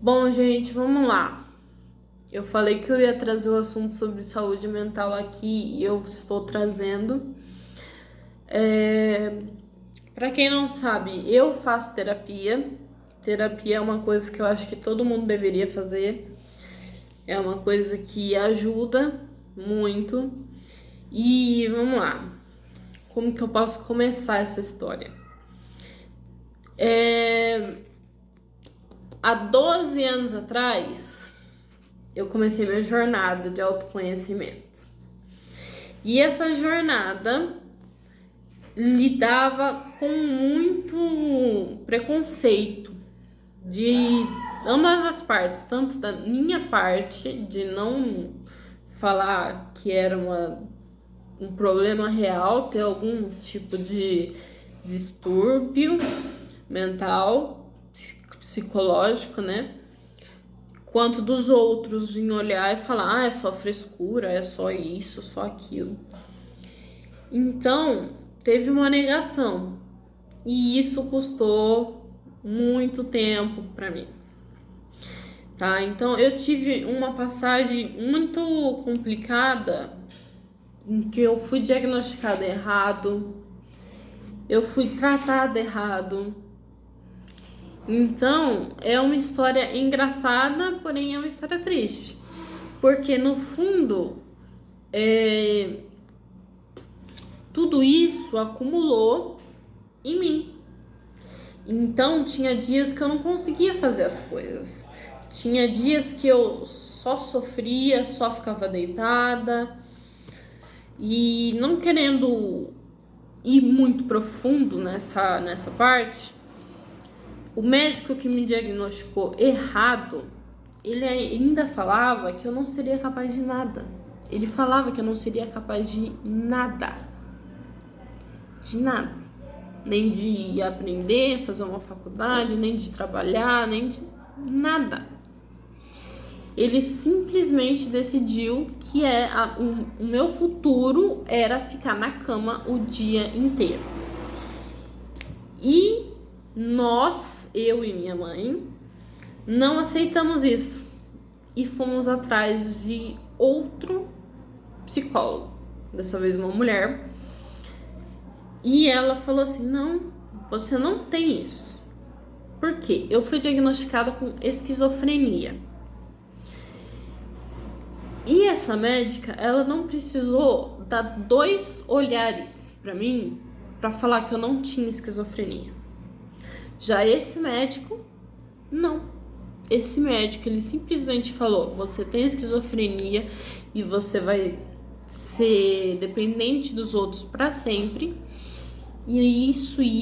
Bom, gente, vamos lá. Eu falei que eu ia trazer o assunto sobre saúde mental aqui e eu estou trazendo. Para quem não sabe, eu faço terapia. Terapia é uma coisa que eu acho que todo mundo deveria fazer. É uma coisa que ajuda muito. E vamos lá. Como que eu posso começar essa história? Há 12 anos atrás, eu comecei minha jornada de autoconhecimento. E essa jornada lidava com muito preconceito de ambas as partes, tanto da minha parte, de não falar que era um problema real, ter algum tipo de distúrbio mental, psicológico, né? Quanto dos outros em olhar e falar, é só frescura, é só isso, só aquilo. Então, teve uma negação. E isso custou muito tempo para mim. Tá? Então, eu tive uma passagem muito complicada em que eu fui diagnosticada errado, eu fui tratada errado. Então, é uma história engraçada, porém é uma história triste. Porque, no fundo, tudo isso acumulou em mim. Então, tinha dias que eu não conseguia fazer as coisas. Tinha dias que eu só sofria, só ficava deitada. E não querendo ir muito profundo nessa parte, o médico que me diagnosticou errado, ele ainda falava que eu não seria capaz de nada. Ele falava que eu não seria capaz de nada. De nada. Nem de aprender, fazer uma faculdade, nem de trabalhar, nem de nada. Ele simplesmente decidiu que o meu futuro era ficar na cama o dia inteiro. E nós, eu e minha mãe, não aceitamos isso. E fomos atrás de outro psicólogo, dessa vez uma mulher. E ela falou assim, não, você não tem isso. Por quê? Eu fui diagnosticada com esquizofrenia. E essa médica, ela não precisou dar 2 olhares para mim para falar que eu não tinha esquizofrenia. Já esse médico, não. Esse médico, ele simplesmente falou, você tem esquizofrenia e você vai ser dependente dos outros para sempre. E isso. E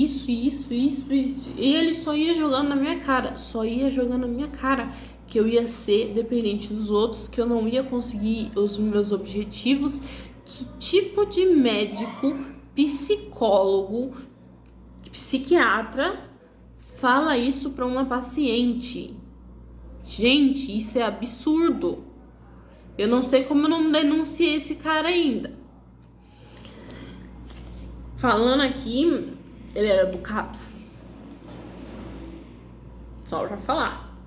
ele só ia jogando na minha cara, que eu ia ser dependente dos outros, que eu não ia conseguir os meus objetivos. Que tipo de médico, psicólogo, psiquiatra fala isso para uma paciente? Gente, isso é absurdo. Eu não sei como eu não denunciei esse cara ainda. Falando aqui, ele era do CAPS. Só pra falar.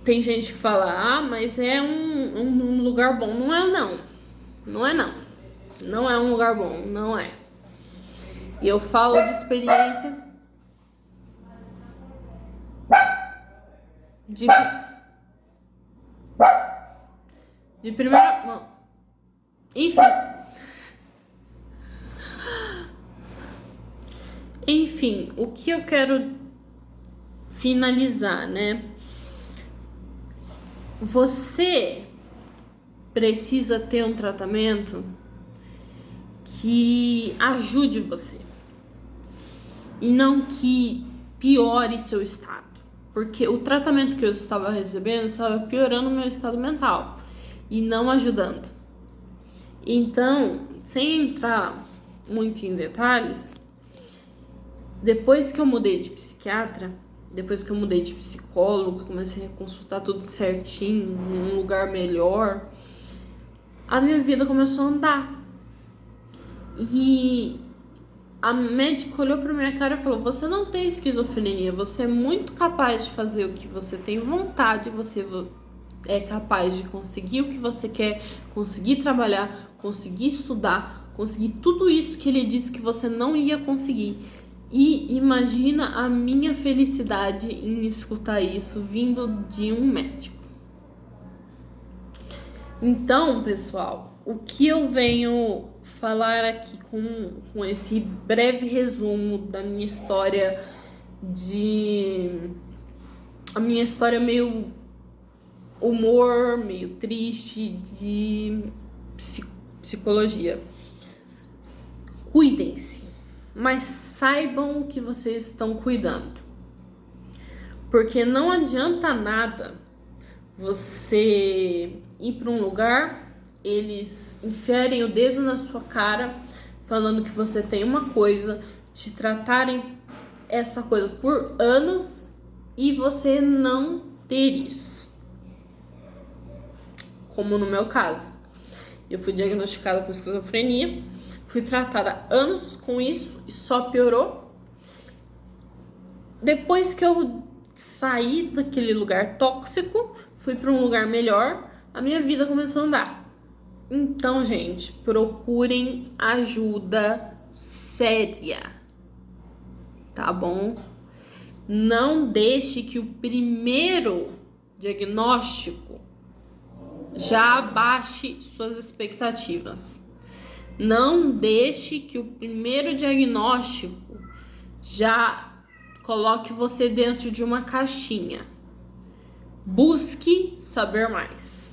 Tem gente que fala, mas é um lugar bom. Não é não. Não é não. Não é um lugar bom, não é. E eu falo de experiência de primeira mão. Enfim, o que eu quero finalizar, né? Você precisa ter um tratamento que ajude você e não que piore seu estado, porque o tratamento que eu estava recebendo estava piorando o meu estado mental e não ajudando. Então, sem entrar muito em detalhes, depois que eu mudei de psiquiatra, depois que eu mudei de psicólogo, comecei a consultar tudo certinho, num lugar melhor, a minha vida começou a andar. E A médica olhou pra minha cara e falou: você não tem esquizofrenia, você é muito capaz de fazer o que você tem vontade, você é capaz de conseguir o que você quer, conseguir trabalhar, conseguir estudar, conseguir tudo isso que ele disse que você não ia conseguir. E imagina a minha felicidade em escutar isso vindo de um médico. Então, pessoal, o que eu venho falar aqui com esse breve resumo da minha história a minha história meio humor, meio triste de psicologia. Cuidem-se, mas saibam o que vocês estão cuidando. Porque não adianta nada você ir para um lugar, eles enfiarem o dedo na sua cara, falando que você tem uma coisa, te tratarem essa coisa por anos e você não ter isso. Como no meu caso. Eu fui diagnosticada com esquizofrenia, fui tratada há anos com isso e só piorou. Depois que eu saí daquele lugar tóxico, fui para um lugar melhor, a minha vida começou a andar. Então, gente, procurem ajuda séria, tá bom? Não deixe que o primeiro diagnóstico já abaixe suas expectativas. Não deixe que o primeiro diagnóstico já coloque você dentro de uma caixinha. Busque saber mais.